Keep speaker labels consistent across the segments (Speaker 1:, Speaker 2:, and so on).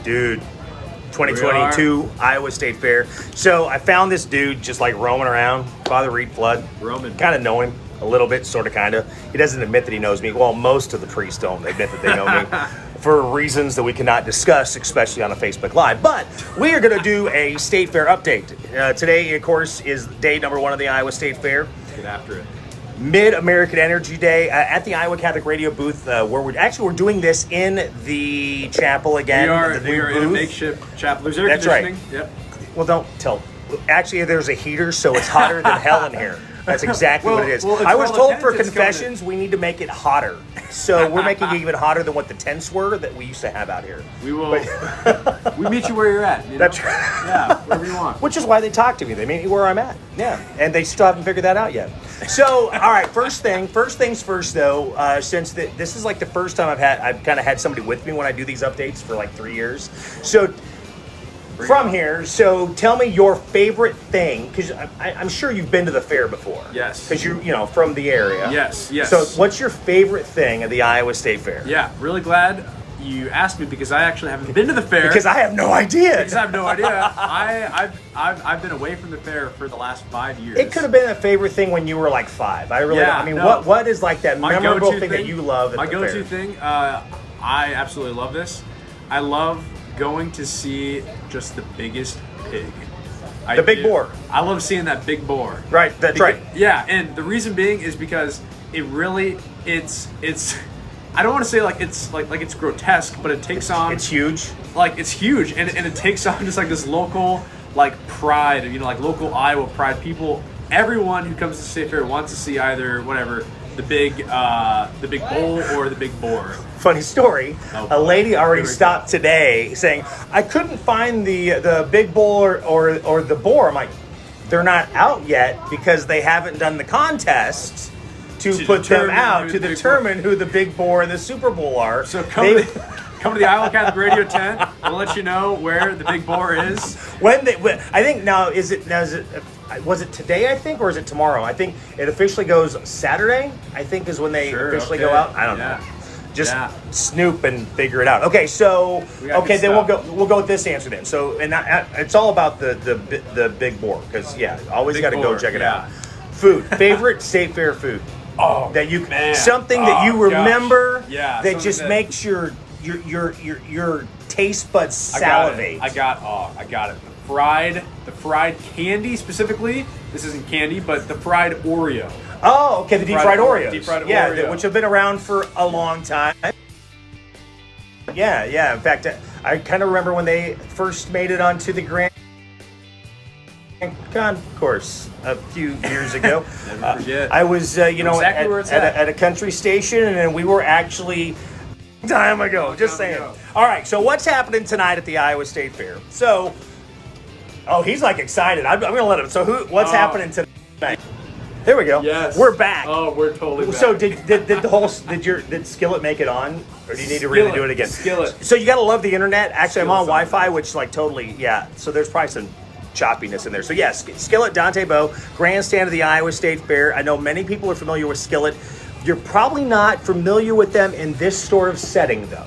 Speaker 1: Dude, 2022 Iowa State Fair. So I found this dude just like roaming around, Father Reed Flood.
Speaker 2: Roman.
Speaker 1: Kind of know him a little bit, sort of, kind of. He doesn't admit that he knows me. Well, most of the priests don't admit that they know me for reasons that we cannot discuss, especially on a Facebook Live. But we are going to do a State Fair update. Today, of course, is day number 1 of the Iowa State Fair.
Speaker 2: Get after it.
Speaker 1: Mid-American Energy Day at the Iowa Catholic Radio booth, where we're doing this in the chapel again.
Speaker 2: We are in a makeshift chapel. There's air conditioning.
Speaker 1: Right.
Speaker 2: Yep.
Speaker 1: Well, don't tell. Actually, there's a heater, so it's hotter than hell in here. That's exactly what it is.
Speaker 2: Well,
Speaker 1: I was told for confessions we need to make it hotter. So we're making it even hotter than what the tents were that we used to have out here.
Speaker 2: We will. We meet you where you're at. You know?
Speaker 1: That's right.
Speaker 2: Yeah, wherever you want.
Speaker 1: Which is why they talk to me. They meet me where I'm at. Yeah. And they still haven't figured that out yet. So, all right. First things first, though. Since this is like the first time I've kind of had somebody with me when I do these updates for like 3 years. So. From here, so tell me your favorite thing, because I'm sure you've been to the fair before.
Speaker 2: Yes.
Speaker 1: Because you're from the area.
Speaker 2: Yes.
Speaker 1: So what's your favorite thing at the Iowa State Fair?
Speaker 2: Yeah, really glad you asked me because I actually haven't been to the fair.
Speaker 1: Because I have no idea.
Speaker 2: Because I have no idea. I've been away from the fair for the last 5 years.
Speaker 1: It could have been a favorite thing when you were like 5. What is like that memorable thing that you love at the fair?
Speaker 2: My go-to thing, I absolutely love this. I love going to see just the biggest pig.
Speaker 1: The Big Boar.
Speaker 2: I love seeing that Big Boar.
Speaker 1: Right, that's right.
Speaker 2: Yeah, and the reason being is because it really, it's I don't want to say like it's grotesque, but it takes on.
Speaker 1: It's huge.
Speaker 2: Like it's huge, and it takes on just like this local like pride, like local Iowa pride. People, everyone who comes to the State Fair wants to see either whatever the big bull or the Big Boar.
Speaker 1: Funny story. A lady already stopped today saying, I couldn't find the Big Bull or the Boar. I'm like, they're not out yet because they haven't done the contest to put them out to determine who the Big Boar and the Super Bowl are.
Speaker 2: So come to the Iowa Catholic Radio tent. We'll let you know where the Big Boar is.
Speaker 1: I think now was it today, I think, or is it tomorrow? I think it officially goes Saturday, I think, is when they officially go out. I don't know. Just snoop and figure it out. Okay, so then we'll go with this answer then. So it's all about the Big Boar because always got to go check it out. Food, favorite State Fair food.
Speaker 2: Oh,
Speaker 1: that you something that you remember that just makes your taste buds salivate.
Speaker 2: I got it. The fried candy specifically. This isn't candy, but the fried Oreo.
Speaker 1: Oh, okay, the deep fried Oreos.
Speaker 2: Deep fried
Speaker 1: Oreo. Which have been around for a long time. Yeah. In fact, I kind of remember when they first made it onto the Grand Concourse a few years ago.
Speaker 2: Never forget.
Speaker 1: I was, at a country station, and then we were actually time ago. Just saying. All right, so what's happening tonight at the Iowa State Fair? So. Oh, he's like excited. I'm going to let him. So what's happening tonight? There we go.
Speaker 2: Yes.
Speaker 1: We're back.
Speaker 2: Oh, we're totally back.
Speaker 1: So did Skillet make it on? Or do you need to really do it again?
Speaker 2: Skillet.
Speaker 1: So you got to love the internet. Actually, I'm on Wi-Fi, which like totally, so there's probably some choppiness in there. So yes, Skillet, Dante Bowe, grandstand of the Iowa State Fair. I know many people are familiar with Skillet. You're probably not familiar with them in this sort of setting though.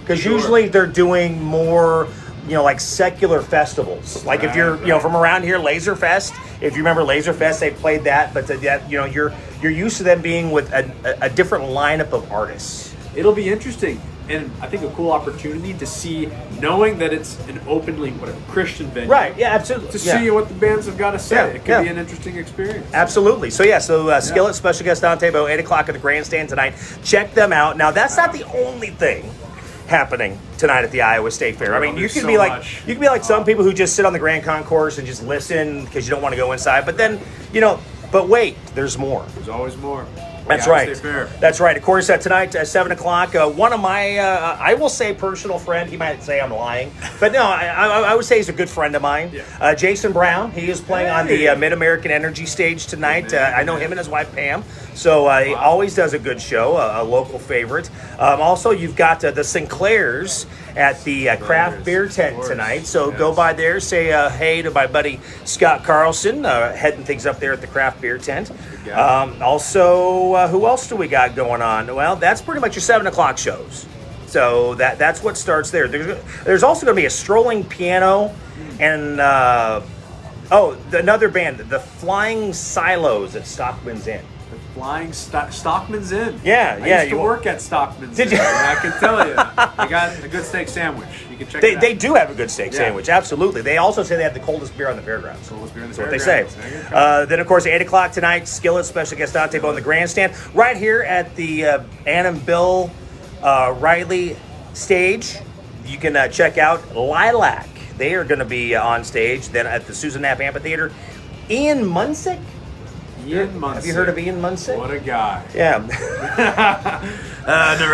Speaker 1: Because usually they're doing more like secular festivals. Like if you're, from around here, Laser Fest. If you remember Laser Fest, they played that. But you're used to them being with a different lineup of artists.
Speaker 2: It'll be interesting, and I think a cool opportunity to see, knowing that it's an openly Christian venue.
Speaker 1: Right. Yeah. Absolutely.
Speaker 2: To see what the bands have got to say. It could be an interesting experience.
Speaker 1: Absolutely. So Skillet, special guest Dante Bowe, 8:00 at the grandstand tonight. Check them out. Now that's not the only thing happening tonight at the Iowa State Fair. I mean, you can be like some people who just sit on the Grand Concourse and just listen because you don't want to go inside. But then, but wait, there's more.
Speaker 2: There's always more.
Speaker 1: That's right. That's right. Of course, tonight at 7:00, one of my, I will say personal friend, he might say I'm lying, but no, I would say he's a good friend of mine.
Speaker 2: Yeah.
Speaker 1: Jason Brown, he is playing on the Mid-American Energy stage tonight. I know him and his wife, Pam, so he always does a good show, a local favorite. Also, you've got the Sinclairs at the craft beer tent tonight, so go by there, say hey to my buddy Scott Carlson, heading things up there at the craft beer tent. Also, who else do we got going on? Well, that's pretty much your 7:00 shows. So that's what starts there. There's also going to be a strolling piano and another band, the Flying Silos at Stockman's Inn.
Speaker 2: The Flying Stockman's Inn.
Speaker 1: Yeah,
Speaker 2: I
Speaker 1: yeah.
Speaker 2: used to work at Stockman's Inn.
Speaker 1: Did you?
Speaker 2: I can tell you. They got a good steak sandwich. You can check it out.
Speaker 1: They do have a good steak sandwich, absolutely. They also say they have the coldest beer on the fairgrounds.
Speaker 2: Coldest beer on the
Speaker 1: That's what they say. Then, of course, 8 o'clock tonight, Skillet, special guest Dante Bowe in the grandstand. Right here at the Ann and Bill Riley stage, you can check out Lilac. They are going to be on stage. Then at the Susan Knapp Amphitheater, Ian Munsick. Have you heard of Ian Munsick?
Speaker 2: What a guy.
Speaker 1: Yeah.
Speaker 2: Never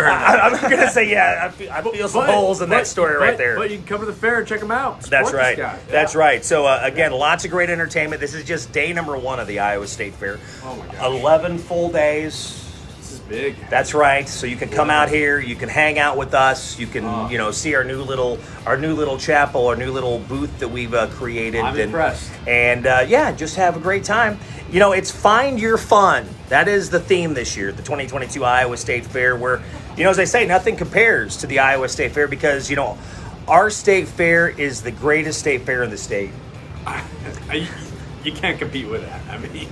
Speaker 2: heard of him.
Speaker 1: I'm going to say, I feel some holes in that story right there.
Speaker 2: But you can come to the fair and check him out.
Speaker 1: That's
Speaker 2: Support
Speaker 1: right.
Speaker 2: this guy.
Speaker 1: That's right. So, again, lots of great entertainment. This is just day number 1 of the Iowa State Fair.
Speaker 2: Oh, my gosh.
Speaker 1: 11 full days.
Speaker 2: This is big.
Speaker 1: That's right. So you can come out here, you can hang out with us, you can see our new little chapel, our new little booth that we've created.
Speaker 2: I'm impressed.
Speaker 1: And just have a great time. It's Find Your Fun. That is the theme this year, the 2022 Iowa State Fair, where, as I say, nothing compares to the Iowa State Fair because, our state fair is the greatest state fair in the state.
Speaker 2: You can't compete with that. I mean,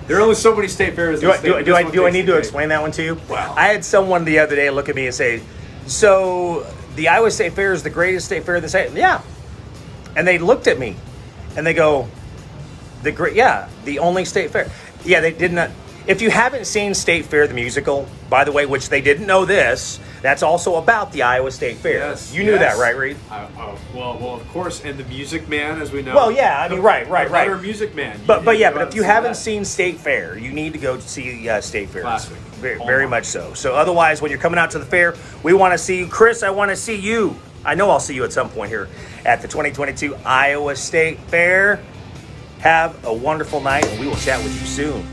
Speaker 2: there are only so many state fairs.
Speaker 1: Do I need to explain that one to you?
Speaker 2: Wow.
Speaker 1: I had someone the other day look at me and say, so the Iowa State Fair is the greatest state fair in the state? Yeah. And they looked at me and they go, the only state fair. Yeah, they did not. If you haven't seen State Fair the musical, by the way, which they didn't know this, that's also about the Iowa State Fair.
Speaker 2: Yes,
Speaker 1: you knew that, right, Reed?
Speaker 2: Well, of course, and the Music Man, as we know.
Speaker 1: Well, yeah, right.
Speaker 2: Better Music Man.
Speaker 1: But if you haven't seen State Fair, you need to go see State Fair.
Speaker 2: Classic.
Speaker 1: Very much so. So otherwise, when you're coming out to the fair, we want to see you. Chris, I want to see you. I know I'll see you at some point here at the 2022 Iowa State Fair. Have a wonderful night, and we will chat with you soon.